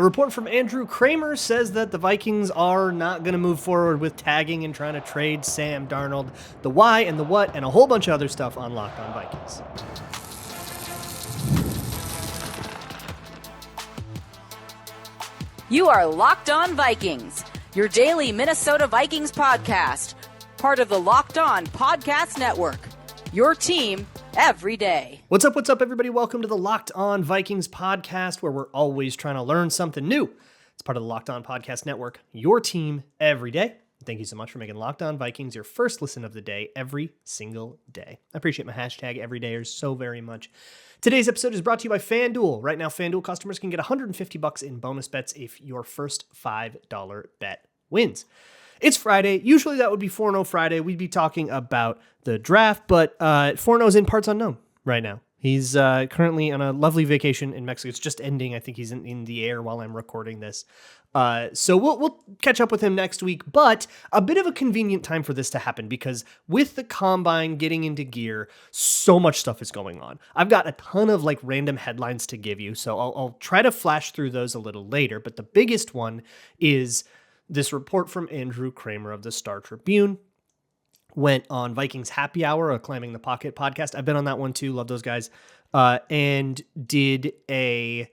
A report from Andrew Krammer says that the Vikings are not going to move forward with tagging and trying to trade Sam Darnold. The why and the what and a whole bunch of other stuff on Locked On Vikings. You are Locked On Vikings, your daily Minnesota Vikings podcast, part of the Locked On Podcast Network, your team every day. What's up, everybody? Welcome to the Locked On Vikings podcast, where we're always trying to learn something new. It's part of the Locked On Podcast Network, your team every day. Thank you so much for making Locked On Vikings your first listen of the day every single day. I appreciate my hashtag everydayers so very much. Today's episode is brought to you by FanDuel. Right now, FanDuel customers can get $150 in bonus bets if your first $5 bet wins. It's Friday. Usually that would be 4-0 Friday. We'd be talking about the draft, but 4-0 is in parts unknown right now. He's currently on a lovely vacation in Mexico. It's just ending. I think he's in the air while I'm recording this. So we'll catch up with him next week, but a bit of a convenient time for this to happen because with the combine getting into gear, so much stuff is going on. I've got a ton of random headlines to give you, so I'll try to flash through those a little later, but the biggest one is this report from Andrew Krammer of the Star Tribune. Went on Vikings Happy Hour, a Climbing the Pocket podcast. I've been on that one too. Love those guys. And did a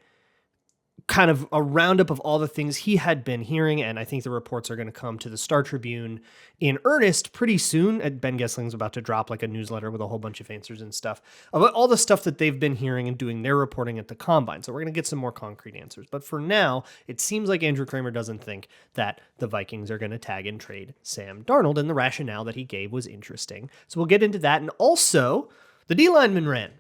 kind of a roundup of all the things he had been hearing. And I think the reports are going to come to the Star Tribune in earnest pretty soon. And Ben Gessling's about to drop a newsletter with a whole bunch of answers and stuff about all the stuff that they've been hearing and doing their reporting at the combine. So we're going to get some more concrete answers. But for now, it seems like Andrew Krammer doesn't think that the Vikings are going to tag and trade Sam Darnold. And the rationale that he gave was interesting. So we'll get into that. And also, the D lineman ran.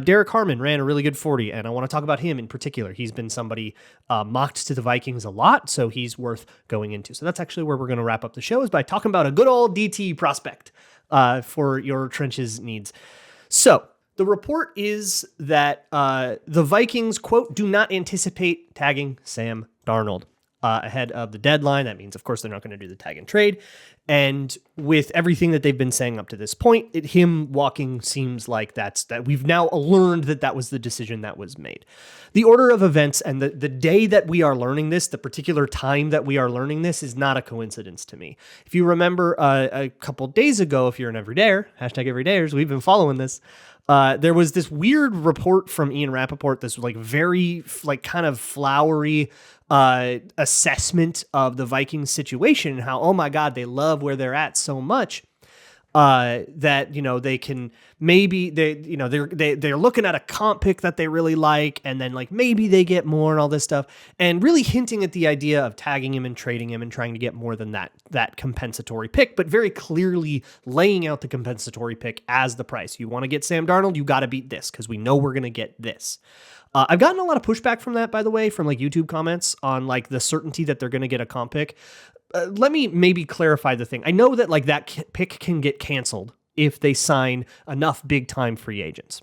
Derek Harmon ran a really good 40, and I want to talk about him in particular. He's been somebody mocked to the Vikings a lot, so he's worth going into. So that's actually where we're going to wrap up the show, is by talking about a good old DT prospect for your trenches needs. So the report is that the Vikings, quote, do not anticipate tagging Sam Darnold ahead of the deadline. That means, of course, they're not going to do the tag and trade. And with everything that they've been saying up to this point, him walking seems like that we've now learned that was the decision that was made. The order of events and the day that we are learning this, the particular time that we are learning this, is not a coincidence to me. If you remember a couple days ago, if you're an everydayer, hashtag everydayers, we've been following this. There was this weird report from Ian Rappaport, this very kind of flowery assessment of the Vikings situation and how, oh my God, they love where they're at so much that, they can maybe they're looking at a comp pick that they really like, and then maybe they get more and all this stuff, and really hinting at the idea of tagging him and trading him and trying to get more than that compensatory pick, but very clearly laying out the compensatory pick as the price. You want to get Sam Darnold, you got to beat this because we know we're going to get this. I've gotten a lot of pushback from that, by the way, from YouTube comments on the certainty that they're going to get a comp pick. Let me maybe clarify the thing. I know that that pick can get canceled if they sign enough big time free agents,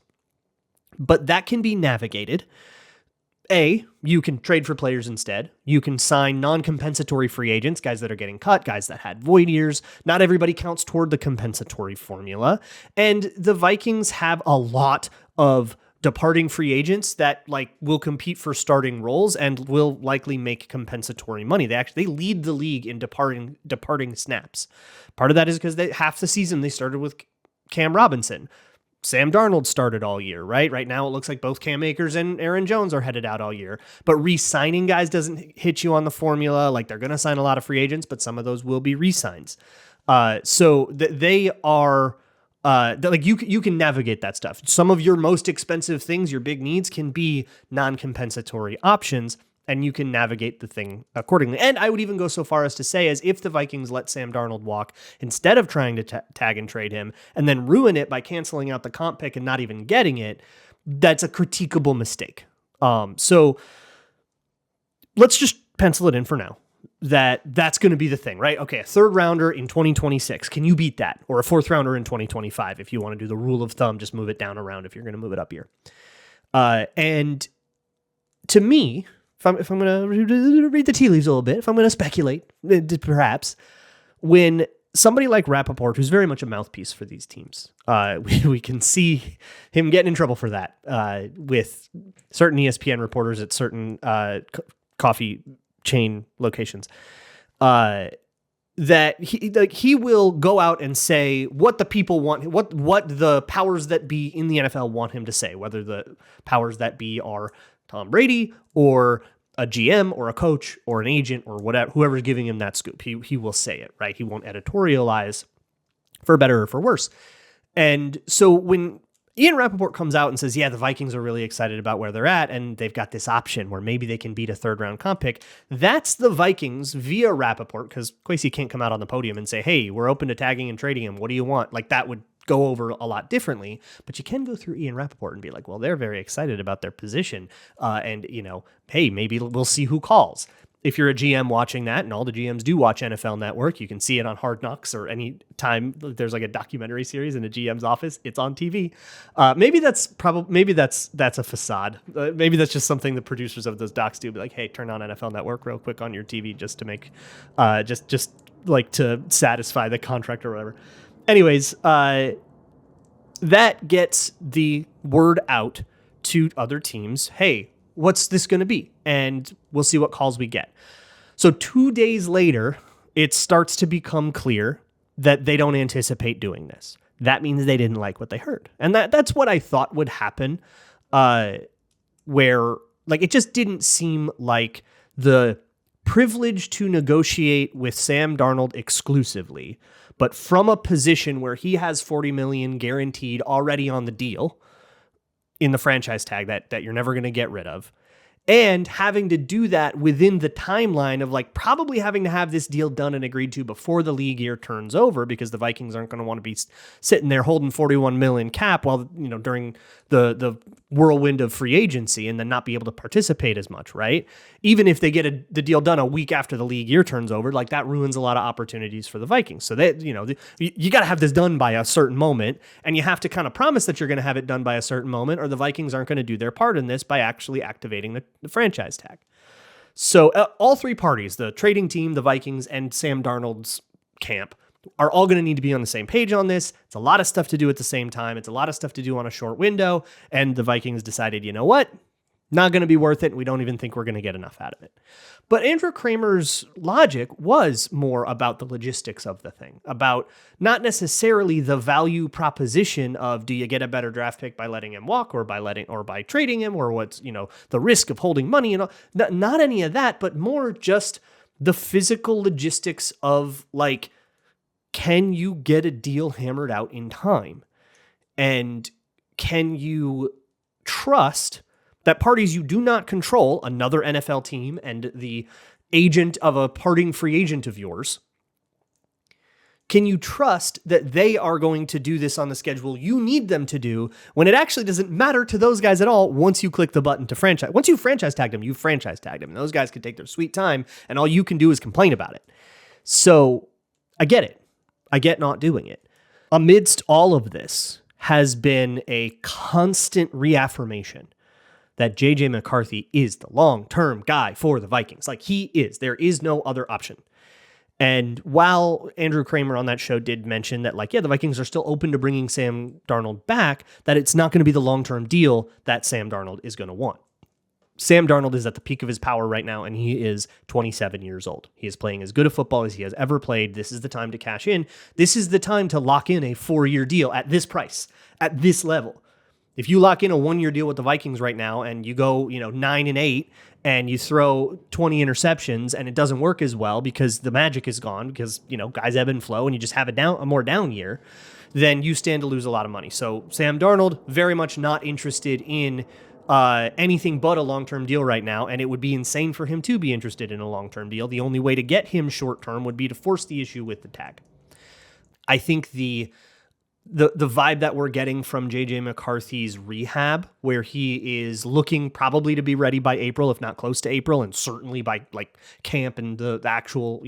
but that can be navigated. You can trade for players instead. You can sign non-compensatory free agents, guys that are getting cut, guys that had void years. Not everybody counts toward the compensatory formula. And the Vikings have a lot of departing free agents that will compete for starting roles and will likely make compensatory money. They lead the league in departing snaps. Part of that is because half the season they started with Cam Robinson. Sam Darnold started all year, right? Right now it looks like both Cam Akers and Aaron Jones are headed out all year. But re-signing guys doesn't hit you on the formula. They're going to sign a lot of free agents, but some of those will be re-signs. So they are... you can navigate that stuff. Some of your most expensive things, your big needs, can be non-compensatory options, and you can navigate the thing accordingly. And I would even go so far as to say, as if the Vikings let Sam Darnold walk instead of trying to tag and trade him and then ruin it by canceling out the comp pick and not even getting it, that's a critiquable mistake. So let's just pencil it in for now. That's going to be the thing, right? Okay, a third rounder in 2026. Can you beat that? Or a fourth rounder in 2025. If you want to do the rule of thumb, just move it down a round if you're going to move it up here. And to me, if I'm going to read the tea leaves a little bit, if I'm going to speculate, perhaps, when somebody like Rappaport, who's very much a mouthpiece for these teams, we can see him getting in trouble for that with certain ESPN reporters at certain coffee chain locations, that he will go out and say what the people want, what the powers that be in the NFL want him to say, whether the powers that be are Tom Brady or a GM or a coach or an agent or whatever, whoever's giving him that scoop. He will say it, right? He won't editorialize, for better or for worse. And so when Ian Rappaport comes out and says, yeah, the Vikings are really excited about where they're at, and they've got this option where maybe they can beat a third-round comp pick, that's the Vikings via Rappaport, because Kwesi can't come out on the podium and say, hey, we're open to tagging and trading him. What do you want? Like, that would go over a lot differently, but you can go through Ian Rappaport and be like, well, they're very excited about their position, and, hey, maybe we'll see who calls. If you're a GM watching that, and all the GMs do watch NFL Network, you can see it on Hard Knocks, or any time there's like a documentary series in a GM's office, it's on TV. Maybe that's a facade. Maybe that's just something the producers of those docs do. Be like, hey, turn on NFL Network real quick on your TV just to make, just like to satisfy the contract or whatever. Anyways, that gets the word out to other teams. Hey, what's this going to be? And we'll see what calls we get. So 2 days later, it starts to become clear that they don't anticipate doing this. That means they didn't like what they heard. And that's what I thought would happen, where like it just didn't seem like the privilege to negotiate with Sam Darnold exclusively, but from a position where he has $40 million guaranteed already on the deal in the franchise tag that you're never going to get rid of, and having to do that within the timeline of like probably having to have this deal done and agreed to before the league year turns over, because the Vikings aren't going to want to be sitting there holding 41 million cap while, during the whirlwind of free agency and then not be able to participate as much, right? Even if they get the deal done a week after the league year turns over, like that ruins a lot of opportunities for the Vikings. So that, you got to have this done by a certain moment, and you have to kind of promise that you're going to have it done by a certain moment, or the Vikings aren't going to do their part in this by actually activating the franchise tag. So all three parties, the trading team, the Vikings, and Sam Darnold's camp, are all going to need to be on the same page on this. It's a lot of stuff to do at the same time. It's a lot of stuff to do on a short window. And the Vikings decided, you know what? Not going to be worth it. We don't even think we're going to get enough out of it. But Andrew Krammer's logic was more about the logistics of the thing, about not necessarily the value proposition of, do you get a better draft pick by letting him walk, or by trading him, or what's, the risk of holding money and all. Not any of that, but more just the physical logistics of like, can you get a deal hammered out in time? And can you trust that parties you do not control, another NFL team and the agent of a parting free agent of yours, can you trust that they are going to do this on the schedule you need them to do, when it actually doesn't matter to those guys at all once you click the button to franchise? Once you franchise tagged them, you franchise tagged them. And those guys can take their sweet time, and all you can do is complain about it. So I get it. I get not doing it. Amidst all of this has been a constant reaffirmation that J.J. McCarthy is the long-term guy for the Vikings. Like, he is. There is no other option. And while Andrew Krammer on that show did mention that, like, yeah, the Vikings are still open to bringing Sam Darnold back, that it's not going to be the long-term deal that Sam Darnold is going to want. Sam Darnold is at the peak of his power right now, and he is 27 years old. He is playing as good a football as he has ever played. This is the time to cash in. This is the time to lock in a 4-year deal at this price, at this level. If you lock in a 1-year deal with the Vikings right now and you go, 9-8, and you throw 20 interceptions and it doesn't work as well because the magic is gone, because, guys ebb and flow, and you just have a more down year, then you stand to lose a lot of money. So Sam Darnold, very much not interested in anything but a long-term deal right now, and it would be insane for him to be interested in a long-term deal. The only way to get him short-term would be to force the issue with the tag. I think the vibe that we're getting from J.J. McCarthy's rehab, where he is looking probably to be ready by April, if not close to April, and certainly by like camp and the actual,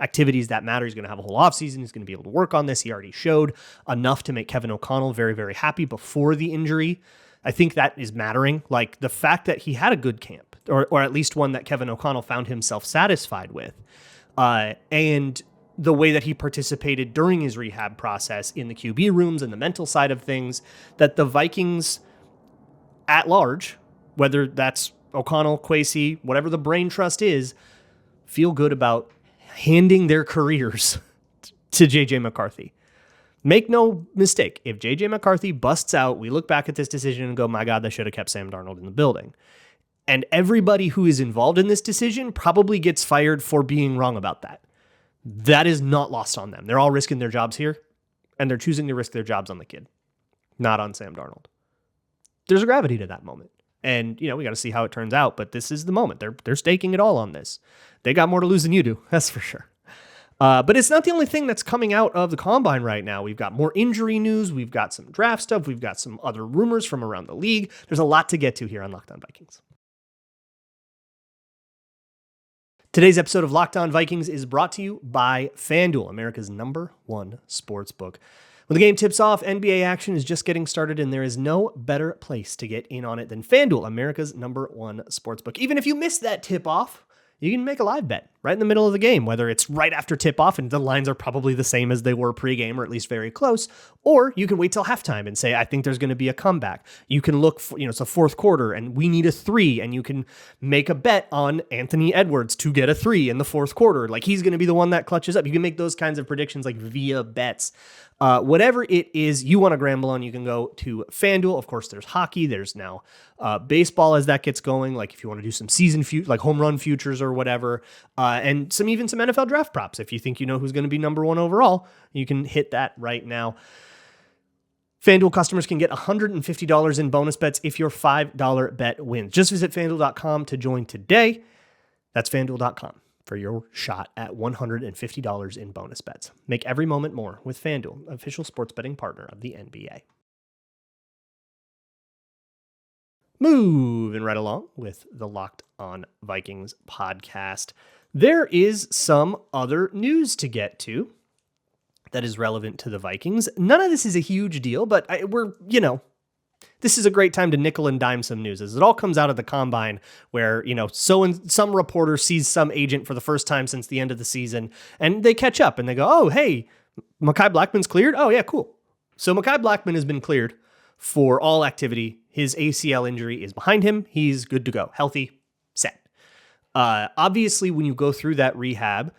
activities that matter. He's going to have a whole offseason. He's going to be able to work on this. He already showed enough to make Kevin O'Connell very, very happy before the injury. I think that is mattering. Like, the fact that he had a good camp, or at least one that Kevin O'Connell found himself satisfied with, and the way that he participated during his rehab process in the QB rooms and the mental side of things, that the Vikings at large, whether that's O'Connell, Kwesi, whatever the brain trust is, feel good about handing their careers to J.J. McCarthy. Make no mistake, if J.J. McCarthy busts out, we look back at this decision and go, my God, they should have kept Sam Darnold in the building. And everybody who is involved in this decision probably gets fired for being wrong about that. That is not lost on them. They're all risking their jobs here, and they're choosing to risk their jobs on the kid, not on Sam Darnold. There's a gravity to that moment. And, we got to see how it turns out, but this is the moment. They're staking it all on this. They got more to lose than you do, that's for sure. But it's not the only thing that's coming out of the combine right now. We've got more injury news. We've got some draft stuff. We've got some other rumors from around the league. There's a lot to get to here on Locked On Vikings. Today's episode of Locked On Vikings is brought to you by FanDuel, America's #1 sportsbook. When the game tips off, NBA action is just getting started, and there is no better place to get in on it than FanDuel, America's #1 sportsbook. Even if you missed that tip-off, you can make a live bet right in the middle of the game, whether it's right after tip-off and the lines are probably the same as they were pregame or at least very close, or you can wait till halftime and say, I think there's going to be a comeback. You can look for, it's a fourth quarter and we need a 3, and you can make a bet on Anthony Edwards to get a 3 in the fourth quarter. Like he's going to be the one that clutches up. You can make those kinds of predictions like via bets. Whatever it is you want to gamble on, you can go to FanDuel. Of course, there's hockey. There's now baseball as that gets going. Like if you want to do some season like home run futures or whatever, and even some NFL draft props. If you think you know who's going to be #1 overall, you can hit that right now. FanDuel customers can get $150 in bonus bets if your $5 bet wins. Just visit FanDuel.com to join today. That's FanDuel.com for your shot at $150 in bonus bets. Make every moment more with FanDuel, official sports betting partner of the NBA. Moving right along with the Locked On Vikings podcast. There is some other news to get to that is relevant to the Vikings. None of this is a huge deal, but this is a great time to nickel and dime some news, as it all comes out of the combine where, some reporter sees some agent for the first time since the end of the season, and they catch up and they go, oh, hey, Mekhi Blackmon's cleared? Oh, yeah, cool. So Mekhi Blackmon has been cleared for all activity. His ACL injury is behind him. He's good to go. Healthy, set. Obviously, when you go through that rehab,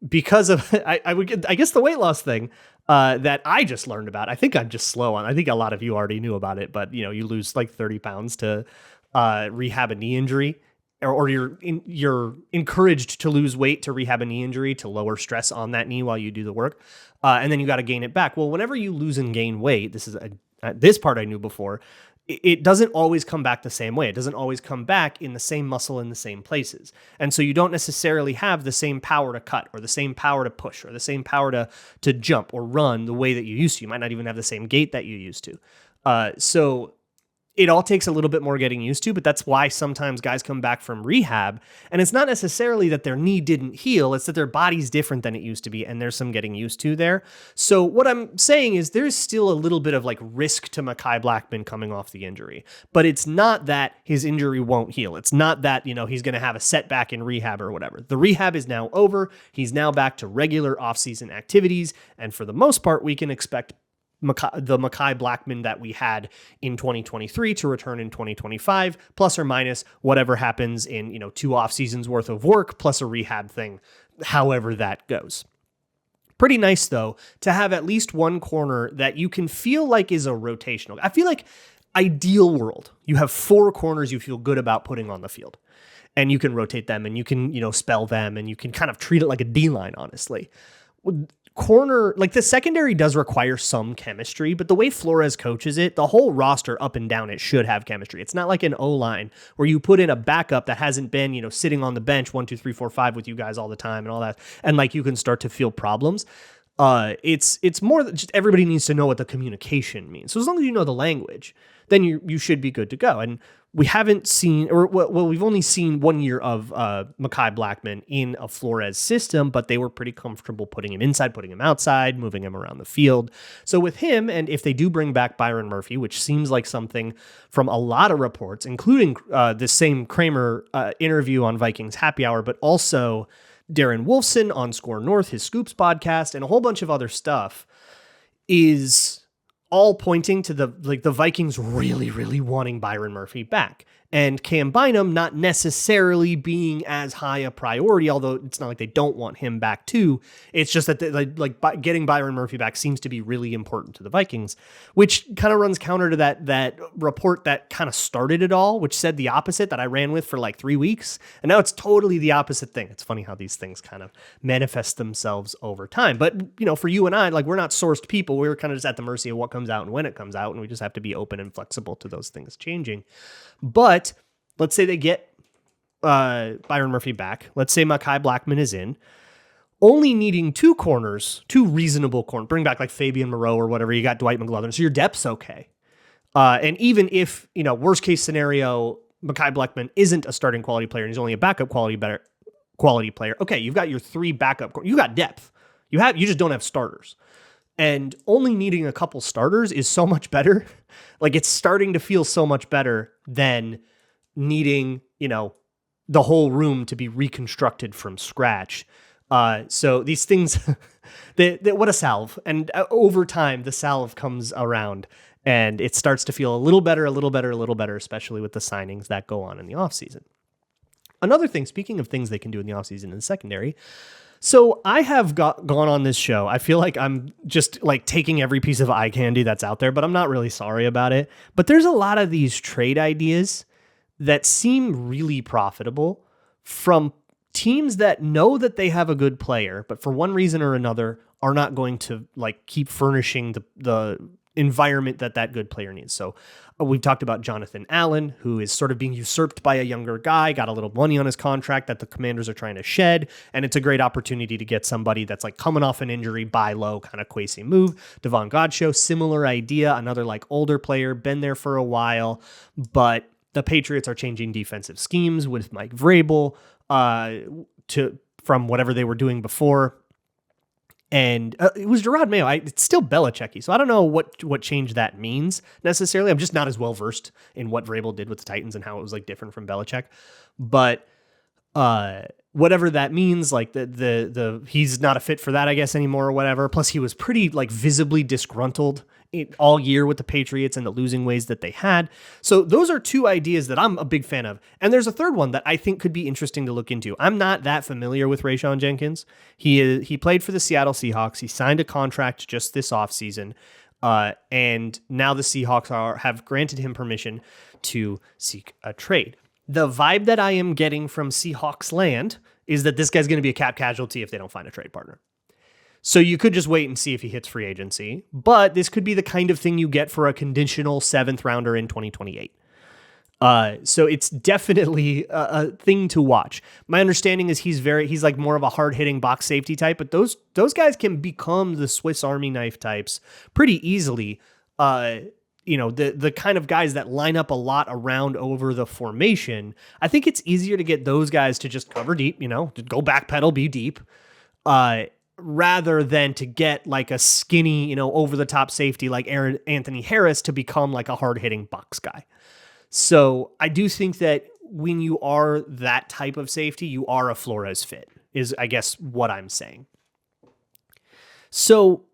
because of, I guess the weight loss thing, that I just learned about. I think I'm just slow on. I think a lot of you already knew about it, but you lose like 30 pounds to rehab a knee injury, or you're encouraged to lose weight to rehab a knee injury to lower stress on that knee while you do the work, and then you got to gain it back. Well, whenever you lose and gain weight, this part I knew before. It doesn't always come back the same way. It doesn't always come back in the same muscle in the same places. And so you don't necessarily have the same power to cut or the same power to push or the same power to jump or run the way that you used to. You might not even have the same gait that you used to. So it all takes a little bit more getting used to, but that's why sometimes guys come back from rehab, and it's not necessarily that their knee didn't heal, it's that their body's different than it used to be, and there's some getting used to there. So what I'm saying is there's still a little bit of like risk to Mekhi Blackmon coming off the injury, but it's not that his injury won't heal. It's not that, he's going to have a setback in rehab or whatever. The rehab is now over. He's now back to regular offseason activities, and for the most part, we can expect the Mekhi Blackmon that we had in 2023 to return in 2025, plus or minus whatever happens in 2 off seasons worth of work plus a rehab thing, however that goes. Pretty nice though to have at least one corner that you can feel like is a rotational. I feel like ideal world, you have 4 corners you feel good about putting on the field, and you can rotate them and you can spell them and you can kind of treat it like a D-line, honestly. Corner, like the secondary does require some chemistry, but the way Flores coaches it, the whole roster up and down, it should have chemistry. It's not like an O-line where you put in a backup that hasn't been, sitting on the bench 1, 2, 3, 4, 5 with you guys all the time and all that. And like you can start to feel problems. It's more that just everybody needs to know what the communication means. So as long as you know the language, then you should be good to go. And we haven't seen, we've only seen 1 year of Mekhi Blackmon in a Flores system, but they were pretty comfortable putting him inside, putting him outside, moving him around the field. So with him, and if they do bring back Byron Murphy, which seems like something from a lot of reports, including this same Krammer interview on Vikings Happy Hour, but also Darren Wolfson on Score North, his Scoops podcast, and a whole bunch of other stuff, is all pointing to the Vikings really, really wanting Byron Murphy back. and Cam Bynum not necessarily being as high a priority, although it's not like they don't want him back too. It's just that getting Byron Murphy back seems to be really important to the Vikings, which kind of runs counter to that report that kind of started it all, which said the opposite that I ran with for like 3 weeks. And now it's totally the opposite thing. It's funny how these things kind of manifest themselves over time. But, for you and I, like, we're not sourced people. We're kind of just at the mercy of what comes out and when it comes out. And we just have to be open and flexible to those things changing. But let's say they get Byron Murphy back. Let's say Mekhi Blackmon is in. Only needing 2 corners, 2 reasonable corners. Bring back like Fabian Moreau or whatever. You got Dwight McGlothern. So your depth's okay. And even if, worst case scenario, Mekhi Blackmon isn't a starting quality player and he's only a backup quality player. Okay, you've got your 3 backup. You got depth. You just don't have starters. And only needing a couple starters is so much better. Like, it's starting to feel so much better than needing, the whole room to be reconstructed from scratch. So these things, what a salve. And over time, the salve comes around and it starts to feel a little better, especially with the signings that go on in the offseason. Another thing, speaking of things they can do in the offseason in the secondary, so I have gone on this show. I feel like I'm just like taking every piece of eye candy that's out there, but I'm not really sorry about it. But there's a lot of these trade ideas that seem really profitable from teams that know that they have a good player, but for one reason or another are not going to like keep furnishing the environment that good player needs. So we've talked about Jonathan Allen, who is sort of being usurped by a younger guy, got a little money on his contract that the Commanders are trying to shed. And it's a great opportunity to get somebody that's like coming off an injury, buy low, kind of Kwesi move. Devon Godchaux, similar idea, another like older player, been there for a while, but the Patriots are changing defensive schemes with Mike Vrabel from whatever they were doing before. And it was Gerard Mayo. It's still Belichick-y, so I don't know what change that means necessarily. I'm just not as well versed in what Vrabel did with the Titans and how it was like different from Belichick. But whatever that means, like the he's not a fit for that, I guess, anymore or whatever. Plus, he was pretty like visibly disgruntled all year with the Patriots and the losing ways that they had. So those are 2 ideas that I'm a big fan of. And there's a third one that I think could be interesting to look into. I'm not that familiar with Rayshon Jenkins. He played for the Seattle Seahawks. He signed a contract just this offseason. And now the Seahawks have granted him permission to seek a trade. The vibe that I am getting from Seahawks land is that this guy's going to be a cap casualty if they don't find a trade partner. So you could just wait and see if he hits free agency, but this could be the kind of thing you get for a conditional 7th rounder in 2028. So it's definitely a thing to watch. My understanding is he's like more of a hard hitting box safety type, but those guys can become the Swiss Army knife types pretty easily. The kind of guys that line up a lot around over the formation. I think it's easier to get those guys to just cover deep, to go backpedal, be deep, rather than to get like a skinny, over the top safety like Anthony Harris to become like a hard hitting box guy. So I do think that when you are that type of safety, you are a Flores fit, is I guess what I'm saying. So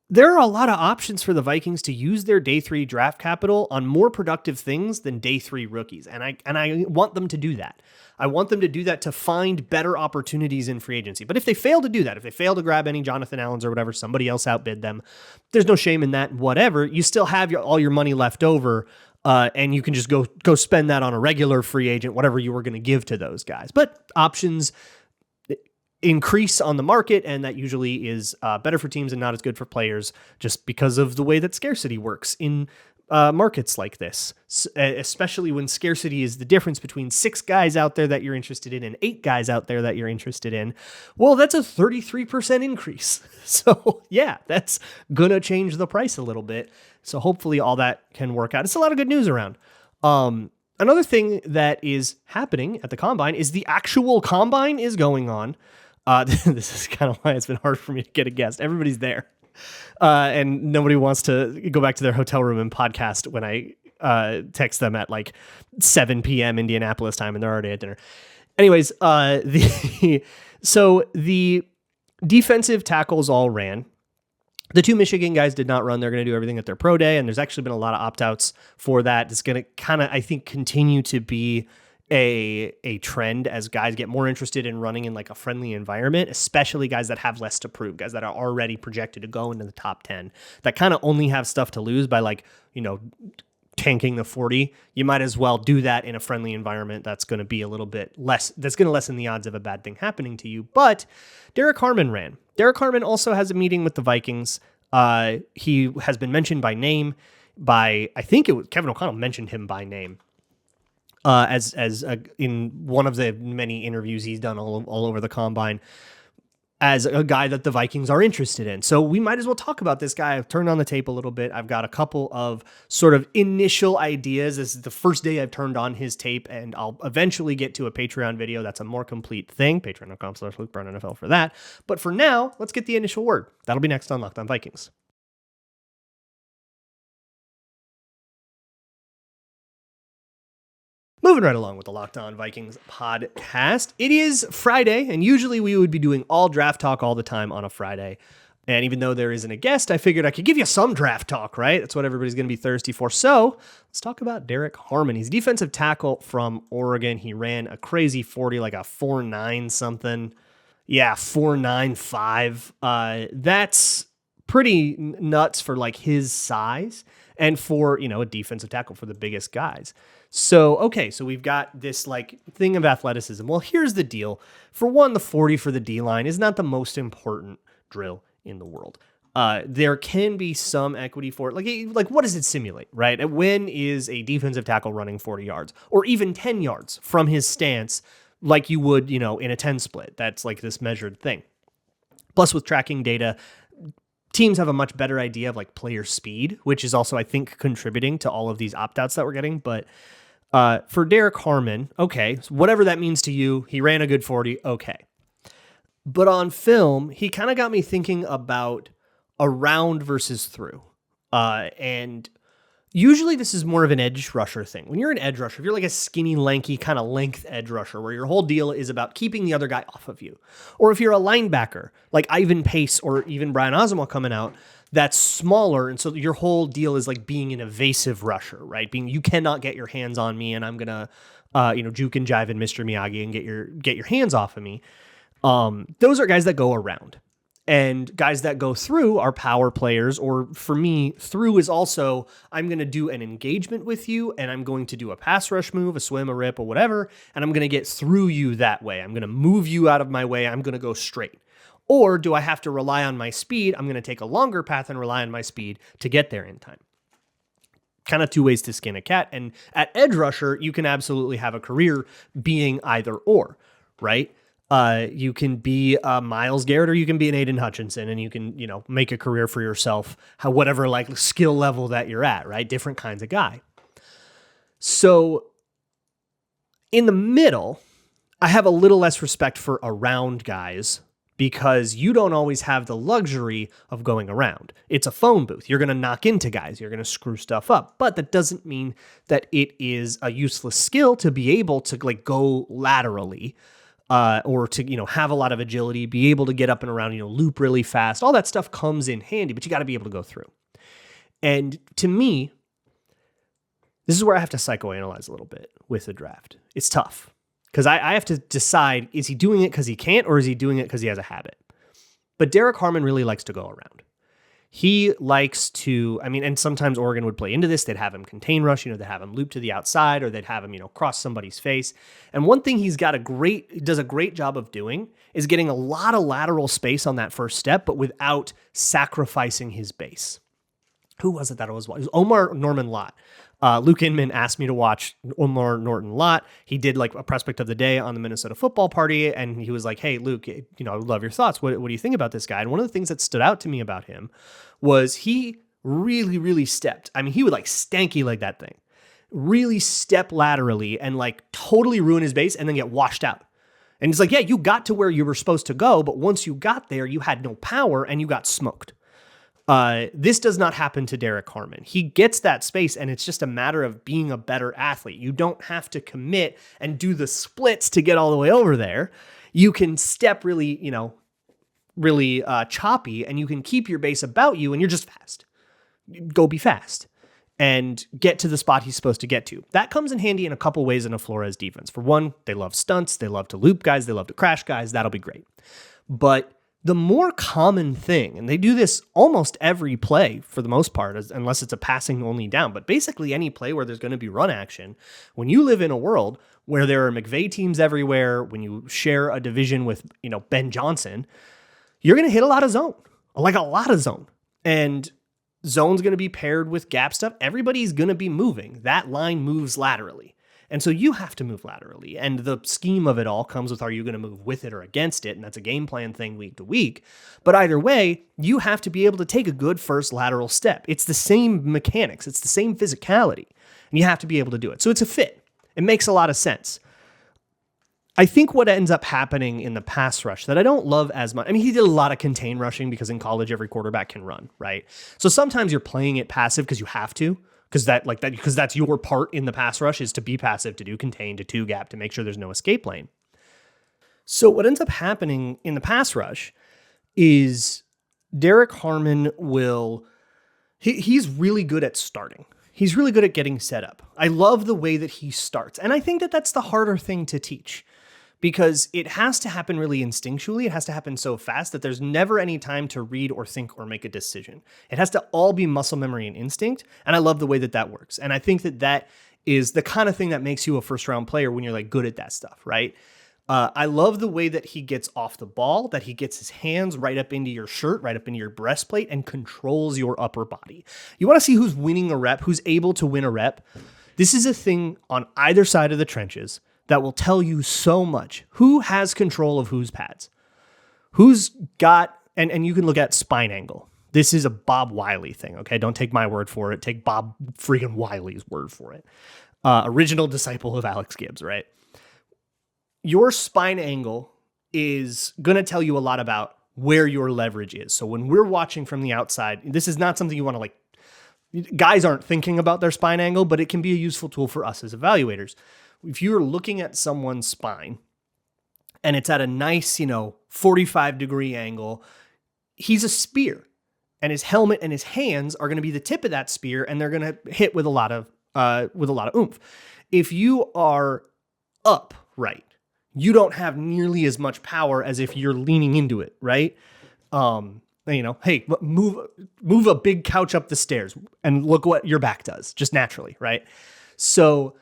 there are a lot of options for the Vikings to use their day 3 draft capital on more productive things than day 3 rookies. And I want them to do that. I want them to do that to find better opportunities in free agency. But if they fail to do that, if they fail to grab any Jonathan Allens or whatever, somebody else outbid them, there's no shame in that, whatever. You still have all your money left over, and you can just go spend that on a regular free agent, whatever you were going to give to those guys. But options increase on the market, and that usually is better for teams and not as good for players just because of the way that scarcity works in markets like this, especially when scarcity is the difference between 6 guys out there that you're interested in and 8 guys out there that you're interested in. Well, that's a 33% increase. So yeah, that's going to change the price a little bit. So hopefully all that can work out. It's a lot of good news around. Another thing that is happening at the Combine is the actual Combine is going on. This is kind of why it's been hard for me to get a guest. Everybody's there. And nobody wants to go back to their hotel room and podcast when I text them at like 7 p.m. Indianapolis time and they're already at dinner. Anyways, the defensive tackles all ran. The two Michigan guys did not run. They're going to do everything at their pro day, and there's actually been a lot of opt-outs for that. It's going to kind of, I think, continue to be a trend as guys get more interested in running in like a friendly environment, especially guys that have less to prove, guys that are already projected to go into the top 10, that kind of only have stuff to lose by like, tanking the 40. You might as well do that in a friendly environment that's going to be a little bit less, that's going to lessen the odds of a bad thing happening to you. But Derek Harmon ran. Derek Harmon also has a meeting with the Vikings. He has been mentioned by name by, I think it was Kevin O'Connell mentioned him by name in one of the many interviews he's done all over the combine, as a guy that the Vikings are interested in. So we might as well talk about this guy. I've turned on the tape a little bit. I've got a couple of sort of initial ideas. This is the first day I've turned on his tape, and I'll eventually get to a Patreon video that's a more complete thing. Patreon.com/LukeBrownNFL for that. But for now, let's get the initial word. That'll be next on Locked On Vikings. Moving right along with the Locked On Vikings podcast. It is Friday, and usually we would be doing all draft talk all the time on a Friday. And even though there isn't a guest, I figured I could give you some draft talk, right? That's what everybody's going to be thirsty for. So let's talk about Derek Harmon. He's a defensive tackle from Oregon. He ran a crazy 40, like a 4.9 something. Yeah, 4.95. That's pretty nuts for like his size and for, a defensive tackle for the biggest guys. So we've got this like thing of athleticism. Well, here's the deal. For one, the 40 for the D-line is not the most important drill in the world. There can be some equity for it. Like what does it simulate, right? When is a defensive tackle running 40 yards or even 10 yards from his stance like you would, in a 10 split? That's like this measured thing. Plus with tracking data, teams have a much better idea of like player speed, which is also, I think, contributing to all of these opt-outs that we're getting. But for Derek Harmon, okay, so whatever that means to you, he ran a good 40, okay. But on film, he kind of got me thinking about around versus through. And usually this is more of an edge rusher thing. When you're an edge rusher, if you're like a skinny, lanky, kind of length edge rusher where your whole deal is about keeping the other guy off of you. Or if you're a linebacker, like Ivan Pace or even Brian Asamoah coming out, that's smaller, and so your whole deal is like being an evasive rusher, right? You cannot get your hands on me, and I'm gonna, juke and jive and Mr. Miyagi and get your hands off of me. Those are guys that go around, and guys that go through are power players. Or for me, through is also I'm gonna do an engagement with you, and I'm going to do a pass rush move, a swim, a rip, or whatever, and I'm gonna get through you that way. I'm gonna move you out of my way. I'm gonna go straight. Or do I have to rely on my speed? I'm going to take a longer path and rely on my speed to get there in time. Kind of two ways to skin a cat. And at edge rusher, you can absolutely have a career being either or, right? You can be Myles Garrett or you can be an Aiden Hutchinson, and you can, make a career for yourself, whatever like skill level that you're at, right? Different kinds of guy. So in the middle, I have a little less respect for around guys, because you don't always have the luxury of going around. It's a phone booth. You're going to knock into guys. You're going to screw stuff up. But that doesn't mean that it is a useless skill to be able to like go laterally or to, have a lot of agility, be able to get up and around, loop really fast. All that stuff comes in handy, but you got to be able to go through. And to me, this is where I have to psychoanalyze a little bit with the draft. It's tough. Because I have to decide, is he doing it because he can't, or is he doing it because he has a habit? But Derek Harmon really likes to go around. He likes to, and sometimes Oregon would play into this. They'd have him contain rush, they'd have him loop to the outside, or they'd have him, cross somebody's face. And one thing does a great job of doing is getting a lot of lateral space on that first step, but without sacrificing his base. Who was it that I was watching? It was Omar Norman Lott. Luke Inman asked me to watch Omar Norton Lott. He did like a prospect of the day on the Minnesota Football Party, and he was like, "Hey, Luke, I would love your thoughts. What do you think about this guy?" And one of the things that stood out to me about him was he really, really stepped. He would like stanky like that thing, really step laterally and like totally ruin his base and then get washed out. And it's like, yeah, you got to where you were supposed to go, but once you got there, you had no power and you got smoked. This does not happen to Derek Harmon. He gets that space, and it's just a matter of being a better athlete. You don't have to commit and do the splits to get all the way over there. You can step really, really choppy, and you can keep your base about you, and you're just fast. Go be fast and get to the spot he's supposed to get to. That comes in handy in a couple ways in a Flores defense. For one, they love stunts. They love to loop guys. They love to crash guys. That'll be great. But the more common thing, and they do this almost every play for the most part, unless it's a passing only down, but basically any play where there's going to be run action, when you live in a world where there are McVay teams everywhere, when you share a division with, Ben Johnson, you're going to hit a lot of zone, like a lot of zone. And zone's going to be paired with gap stuff. Everybody's going to be moving. That line moves laterally. And so you have to move laterally. And the scheme of it all comes with, are you going to move with it or against it? And that's a game plan thing week to week. But either way, you have to be able to take a good first lateral step. It's the same mechanics. It's the same physicality. And you have to be able to do it. So it's a fit. It makes a lot of sense. I think what ends up happening in the pass rush that I don't love as much, he did a lot of contain rushing because in college, every quarterback can run, right? So sometimes you're playing it passive because you have to. Because that's your part in the pass rush is to be passive, to do contain, to two gap, to make sure there's no escape lane. So what ends up happening in the pass rush is Derek Harmon he's really good at starting. He's really good at getting set up. I love the way that he starts. And I think that that's the harder thing to teach, because it has to happen really instinctually. It has to happen so fast that there's never any time to read or think or make a decision. It has to all be muscle memory and instinct. And I love the way that that works. And I think that that is the kind of thing that makes you a first round player when you're like good at that stuff, right? I love the way that he gets off the ball, that he gets his hands right up into your shirt, right up into your breastplate, and controls your upper body. You want to see who's winning a rep, who's able to win a rep. This is a thing on either side of the trenches that will tell you so much. Who has control of whose pads? Who's got, and you can look at spine angle. This is a Bob Wiley thing, okay? Don't take my word for it. Take Bob freaking Wiley's word for it. Original disciple of Alex Gibbs, right? Your spine angle is going to tell you a lot about where your leverage is. So when we're watching from the outside, this is not something you want to guys aren't thinking about their spine angle, but it can be a useful tool for us as evaluators. If you're looking at someone's spine and it's at a nice, 45-degree angle, he's a spear, and his helmet and his hands are going to be the tip of that spear, and they're going to hit with a lot of oomph. If you are upright, you don't have nearly as much power as if you're leaning into it, right? Hey, move a big couch up the stairs and look what your back does, just naturally, right? So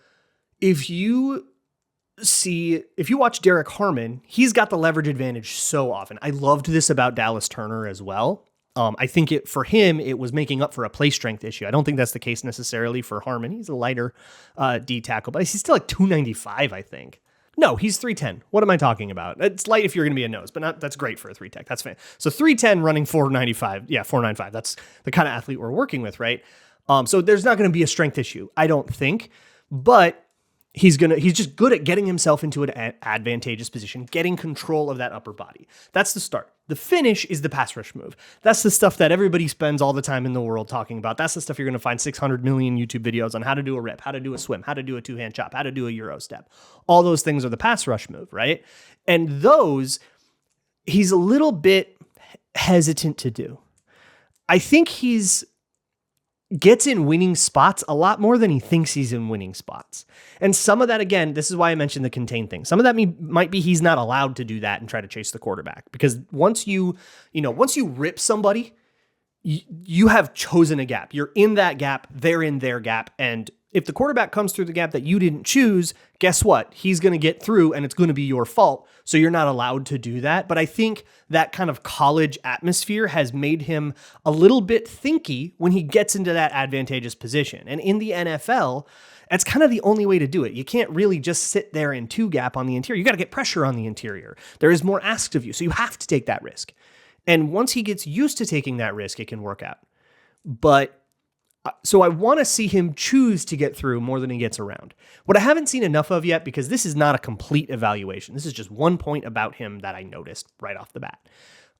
if you watch Derek Harmon, he's got the leverage advantage so often. I loved this about Dallas Turner as well. I think for him, it was making up for a play strength issue. I don't think that's the case necessarily for Harmon. He's a lighter D tackle, but he's still like 295, I think. No, he's 310. What am I talking about? It's light if you're going to be a nose, but that's great for a 3-tech. That's fine. So 310 running 495. Yeah, 495. That's the kind of athlete we're working with, right? So there's not going to be a strength issue, I don't think, but he's just good at getting himself into an advantageous position, getting control of that upper body. That's the start. The finish is the pass rush move. That's the stuff that everybody spends all the time in the world talking about. That's the stuff you're going to find 600 million YouTube videos on: how to do a rep, how to do a swim, how to do a two-hand chop, how to do a Euro step. All those things are the pass rush move, right? And those, he's a little bit hesitant to do. I think gets in winning spots a lot more than he thinks he's in winning spots. And some of that, again, this is why I mentioned the contain thing. Some of that might be he's not allowed to do that and try to chase the quarterback, because once you rip somebody, you have chosen a gap. You're in that gap, they're in their gap. And if the quarterback comes through the gap that you didn't choose, guess what? He's going to get through and it's going to be your fault. So you're not allowed to do that. But I think that kind of college atmosphere has made him a little bit thinky when he gets into that advantageous position. And in the NFL, that's kind of the only way to do it. You can't really just sit there in two gap on the interior. You got to get pressure on the interior. There is more asked of you. So you have to take that risk. And once he gets used to taking that risk, it can work out. But so I want to see him choose to get through more than he gets around. What I haven't seen enough of yet, because this is not a complete evaluation, this is just one point about him that I noticed right off the bat.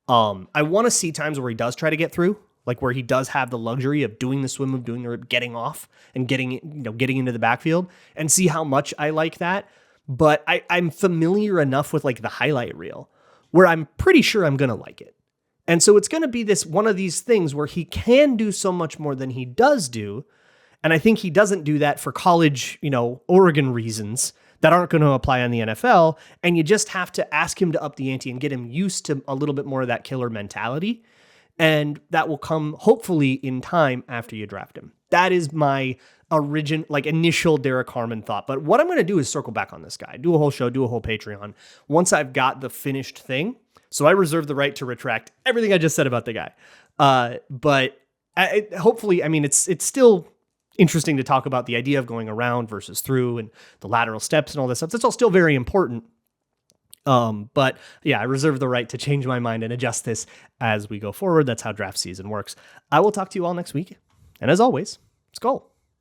I want to see times where he does try to get through, like where he does have the luxury of doing the swim move, doing the rip, getting off and getting into the backfield, and see how much I like that. But I'm familiar enough with like the highlight reel where I'm pretty sure I'm going to like it. And so it's going to be one of these things where he can do so much more than he does do. And I think he doesn't do that for college, Oregon reasons that aren't going to apply on the NFL. And you just have to ask him to up the ante and get him used to a little bit more of that killer mentality. And that will come hopefully in time after you draft him. That is my initial Derek Harmon thought. But what I'm going to do is circle back on this guy, do a whole show, do a whole Patreon once I've got the finished thing. So I reserve the right to retract everything I just said about the guy. But hopefully, it's still interesting to talk about the idea of going around versus through and the lateral steps and all this stuff. That's all still very important. But yeah, I reserve the right to change my mind and adjust this as we go forward. That's how draft season works. I will talk to you all next week. And as always, Skol.